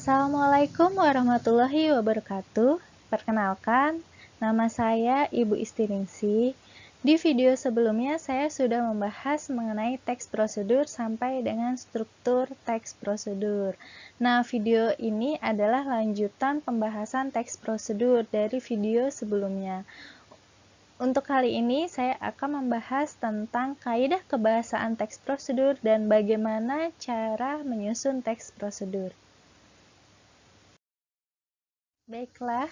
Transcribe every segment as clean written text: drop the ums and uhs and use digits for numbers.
Assalamualaikum warahmatullahi wabarakatuh. Perkenalkan, nama saya Ibu Istiningsi. Di video sebelumnya saya sudah membahas mengenai teks prosedur sampai dengan struktur teks prosedur. Nah, video ini adalah lanjutan pembahasan teks prosedur dari video sebelumnya. Untuk kali ini saya akan membahas tentang kaidah kebahasaan teks prosedur dan bagaimana cara menyusun teks prosedur. Baiklah,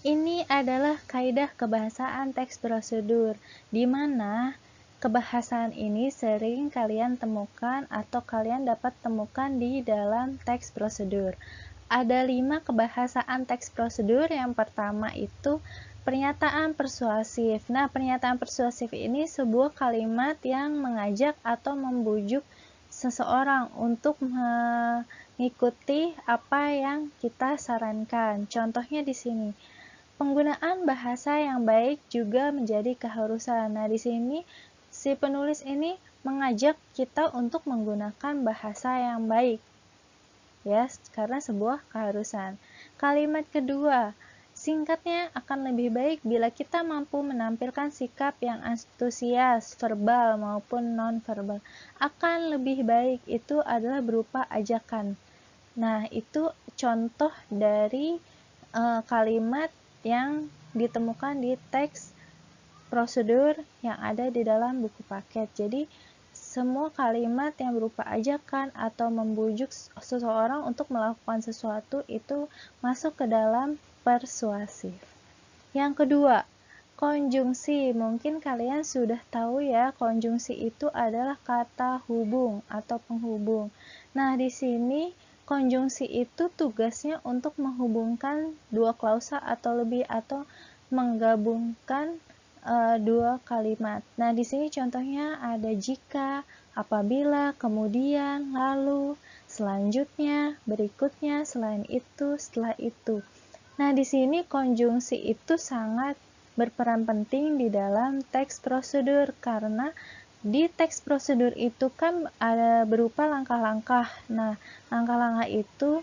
ini adalah kaidah kebahasaan teks prosedur, di mana kebahasaan ini sering kalian temukan atau kalian dapat temukan di dalam teks prosedur. Ada 5 kebahasaan teks prosedur. Yang pertama itu pernyataan persuasif. Nah, pernyataan persuasif ini sebuah kalimat yang mengajak atau membujuk seseorang untuk mengikuti apa yang kita sarankan. Contohnya di sini, penggunaan bahasa yang baik juga menjadi keharusan. Nah, di sini si penulis ini mengajak kita untuk menggunakan bahasa yang baik, ya, karena sebuah keharusan. Kalimat kedua, singkatnya akan lebih baik bila kita mampu menampilkan sikap yang antusias, verbal maupun non-verbal. Akan lebih baik itu adalah berupa ajakan. Nah, itu contoh dari kalimat yang ditemukan di teks prosedur yang ada di dalam buku paket. Jadi, semua kalimat yang berupa ajakan atau membujuk seseorang untuk melakukan sesuatu itu masuk ke dalam persuasif. Yang kedua, konjungsi. Mungkin kalian sudah tahu ya, konjungsi itu adalah kata hubung atau penghubung. Nah, di sini konjungsi itu tugasnya untuk menghubungkan dua klausa atau lebih atau menggabungkan dua kalimat. Nah, di sini contohnya ada jika, apabila, kemudian, lalu, selanjutnya, berikutnya, selain itu, setelah itu. Nah, di sini konjungsi itu sangat berperan penting di dalam teks prosedur karena di teks prosedur itu kan ada berupa langkah-langkah. Nah, langkah-langkah itu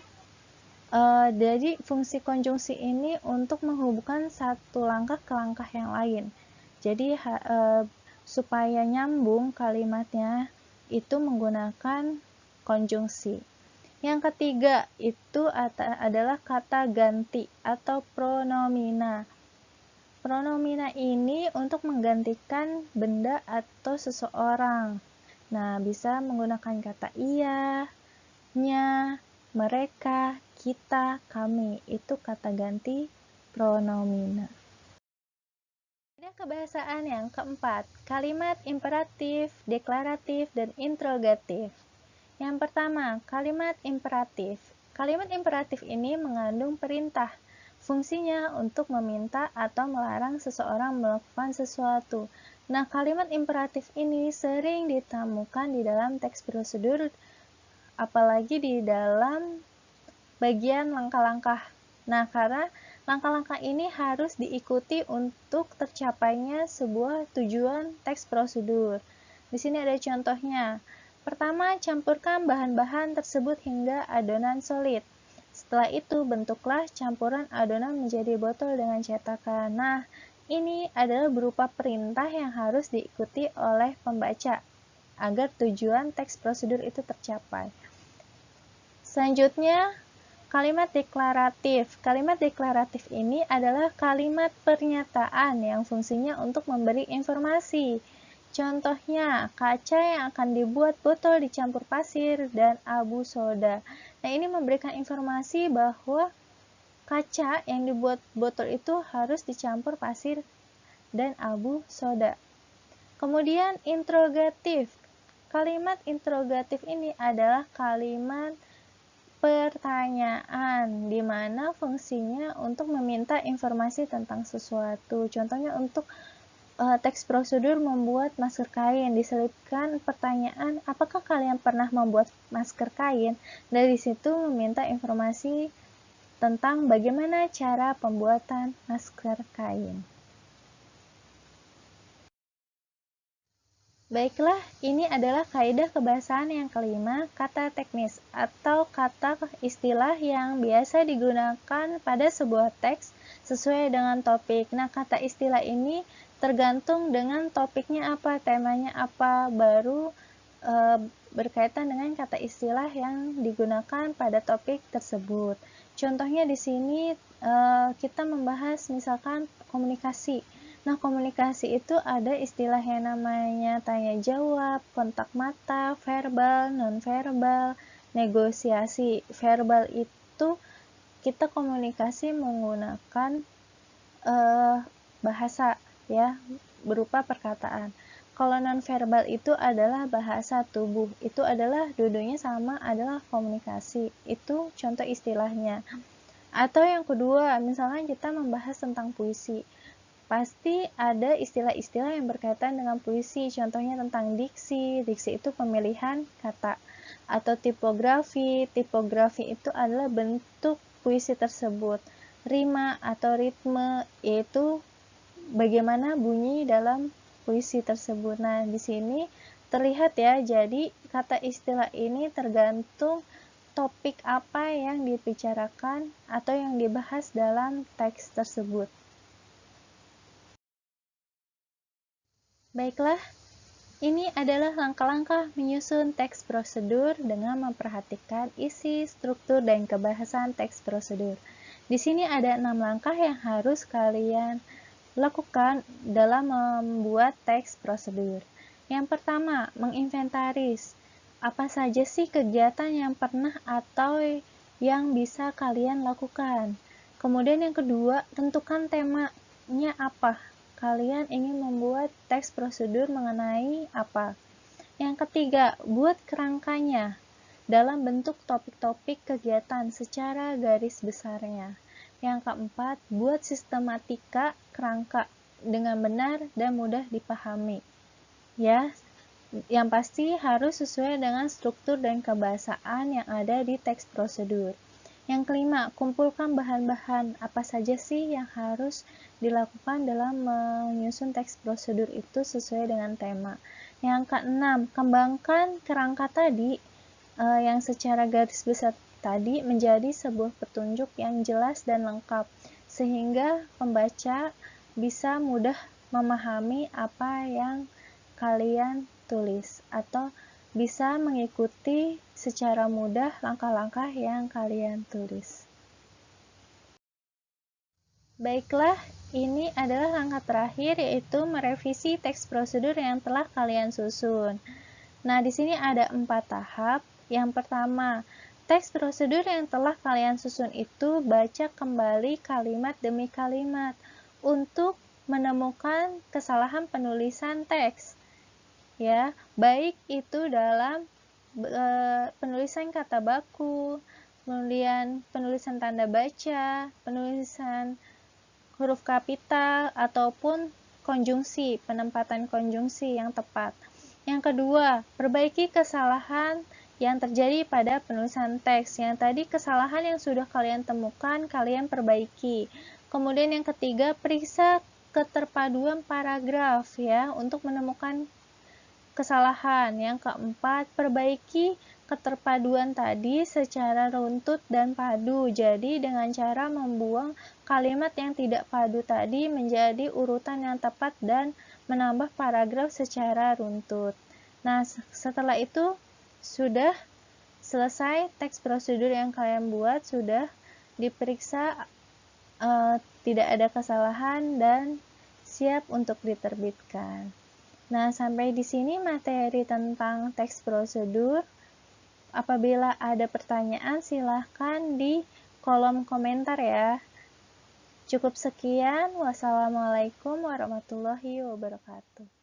jadi fungsi konjungsi ini untuk menghubungkan satu langkah ke langkah yang lain. Jadi supaya nyambung kalimatnya itu menggunakan konjungsi. Yang ketiga itu adalah kata ganti atau pronomina. Pronomina ini untuk menggantikan benda atau seseorang. Nah, bisa menggunakan kata ia, nya, mereka, kita, kami. Itu kata ganti pronomina. Ada kebahasaan yang keempat, kalimat imperatif, deklaratif, dan interrogatif. Yang pertama, kalimat imperatif. Kalimat imperatif ini mengandung perintah. Fungsinya untuk meminta atau melarang seseorang melakukan sesuatu. Nah, kalimat imperatif ini sering ditemukan di dalam teks prosedur, apalagi di dalam bagian langkah-langkah. Nah, karena langkah-langkah ini harus diikuti untuk tercapainya sebuah tujuan teks prosedur. Di sini ada contohnya. Pertama, campurkan bahan-bahan tersebut hingga adonan solid. Setelah itu, bentuklah campuran adonan menjadi botol dengan cetakan. Nah, ini adalah berupa perintah yang harus diikuti oleh pembaca agar tujuan teks prosedur itu tercapai. Selanjutnya, kalimat deklaratif. Kalimat deklaratif ini adalah kalimat pernyataan yang fungsinya untuk memberi informasi. Contohnya, kaca yang akan dibuat botol dicampur pasir dan abu soda. Nah, ini memberikan informasi bahwa kaca yang dibuat botol itu harus dicampur pasir dan abu soda. Kemudian, interrogatif. Kalimat interrogatif ini adalah kalimat pertanyaan, di mana fungsinya untuk meminta informasi tentang sesuatu. Contohnya untuk teks prosedur membuat masker kain, diselipkan pertanyaan, apakah kalian pernah membuat masker kain? Dari situ meminta informasi tentang bagaimana cara pembuatan masker kain. Baiklah, ini adalah kaidah kebahasaan yang kelima, kata teknis atau kata istilah yang biasa digunakan pada sebuah teks sesuai dengan topik. Nah, kata istilah ini tergantung dengan topiknya apa, temanya apa, baru berkaitan dengan kata istilah yang digunakan pada topik tersebut. Contohnya di sini kita membahas misalkan komunikasi. Nah, komunikasi itu ada istilah yang namanya tanya jawab, kontak mata, verbal, non-verbal, negosiasi. Verbal itu kita komunikasi menggunakan bahasa ya, berupa perkataan. Kalau non-verbal itu adalah bahasa tubuh. Itu adalah dua-duanya sama, adalah komunikasi. Itu contoh istilahnya. Atau yang kedua, misalnya kita membahas tentang puisi. Pasti ada istilah-istilah yang berkaitan dengan puisi, contohnya tentang diksi. Diksi itu pemilihan kata. Atau tipografi. Tipografi itu adalah bentuk puisi tersebut. Rima atau ritme, yaitu bagaimana bunyi dalam puisi tersebut. Nah, di sini terlihat ya, jadi kata istilah ini tergantung topik apa yang dibicarakan atau yang dibahas dalam teks tersebut. Baiklah, ini adalah langkah-langkah menyusun teks prosedur dengan memperhatikan isi, struktur, dan kebahasan teks prosedur. Di sini ada 6 langkah yang harus kalian lakukan dalam membuat teks prosedur. Yang pertama, menginventaris. Apa saja sih kegiatan yang pernah atau yang bisa kalian lakukan? Kemudian yang kedua, tentukan temanya apa. Kalian ingin membuat teks prosedur mengenai apa? Yang ketiga, buat kerangkanya dalam bentuk topik-topik kegiatan secara garis besarnya. Yang keempat, buat sistematika kerangka dengan benar dan mudah dipahami. Ya, yang pasti harus sesuai dengan struktur dan kebahasaan yang ada di teks prosedur. Yang kelima, kumpulkan bahan-bahan apa saja sih yang harus dilakukan dalam menyusun teks prosedur itu sesuai dengan tema. Yang keenam, kembangkan kerangka tadi yang secara garis besar tadi menjadi sebuah petunjuk yang jelas dan lengkap, sehingga pembaca bisa mudah memahami apa yang kalian tulis atau bisa mengikuti secara mudah langkah-langkah yang kalian tulis. Baiklah, ini adalah langkah terakhir, yaitu merevisi teks prosedur yang telah kalian susun. Nah, di sini ada 4 tahap. Yang pertama, teks prosedur yang telah kalian susun itu baca kembali kalimat demi kalimat untuk menemukan kesalahan penulisan teks. Ya, baik itu dalam penulisan kata baku, kemudian penulisan tanda baca, penulisan huruf kapital, ataupun konjungsi, penempatan konjungsi yang tepat. Yang kedua, perbaiki kesalahan yang terjadi pada penulisan teks. Yang tadi kesalahan yang sudah kalian temukan, kalian perbaiki. Kemudian yang ketiga, periksa keterpaduan paragraf ya untuk menemukan kesalahan. Yang keempat, perbaiki keterpaduan tadi secara runtut dan padu. Jadi dengan cara membuang kalimat yang tidak padu tadi menjadi urutan yang tepat dan menambah paragraf secara runtut. Nah, setelah itu sudah selesai teks prosedur yang kalian buat, sudah diperiksa tidak ada kesalahan dan siap untuk diterbitkan. Nah, sampai di sini materi tentang teks prosedur. Apabila ada pertanyaan, silahkan di kolom komentar ya. Cukup sekian. Wassalamualaikum warahmatullahi wabarakatuh.